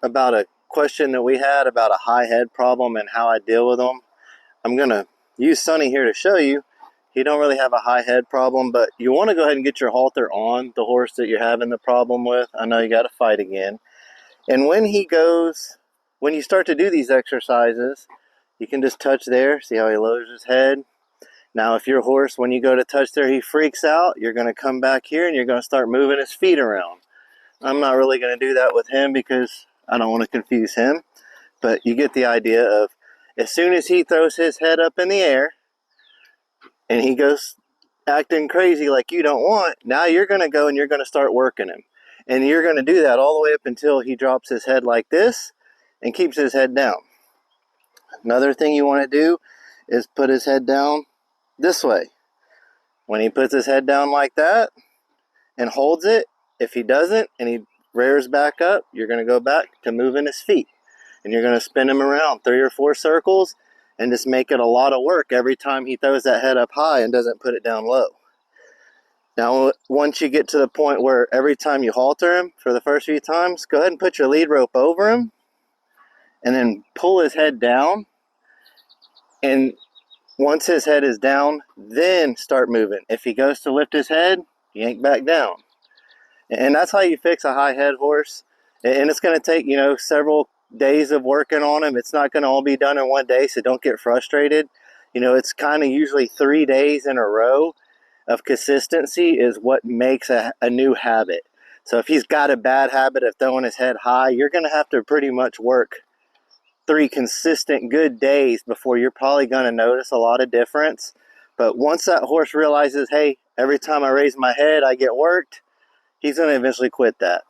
about a question that we had about a high head problem and how I deal with them. I'm going to use Sonny here to show you. He don't really have a high head problem, but you want to go ahead and get your halter on the horse that you're having the problem with. I know you got to fight again. And when you start to do these exercises, you can just touch there, see how he lowers his head. Now, if your horse, when you go to touch there, he freaks out, you're going to come back here and you're going to start moving his feet around. I'm not really going to do that with him because I don't want to confuse him, but you get the idea of as soon as he throws his head up in the air and he goes acting crazy like you don't want, now you're going to go and you're going to start working him. And you're going to do that all the way up until he drops his head like this and keeps his head down. Another thing you want to do is put his head down this way. When he puts his head down like that and holds it, if he doesn't and he rears back up, you're going to go back to moving his feet. And you're going to spin him around 3 or 4 circles and just make it a lot of work every time he throws that head up high and doesn't put it down low. Now, once you get to the point where every time you halter him for the first few times, go ahead and put your lead rope over him and then pull his head down. And once his head is down, then start moving. If he goes to lift his head, yank back down. And that's how you fix a high head horse. And it's going to take, several days of working on him. It's not going to all be done in one day, so don't get frustrated. It's kind of usually 3 days in a row of consistency is what makes a new habit. So if he's got a bad habit of throwing his head high, you're going to have to pretty much work 3 consistent good days before you're probably going to notice a lot of difference. But once that horse realizes, hey, every time I raise my head, I get worked, he's going to eventually quit that.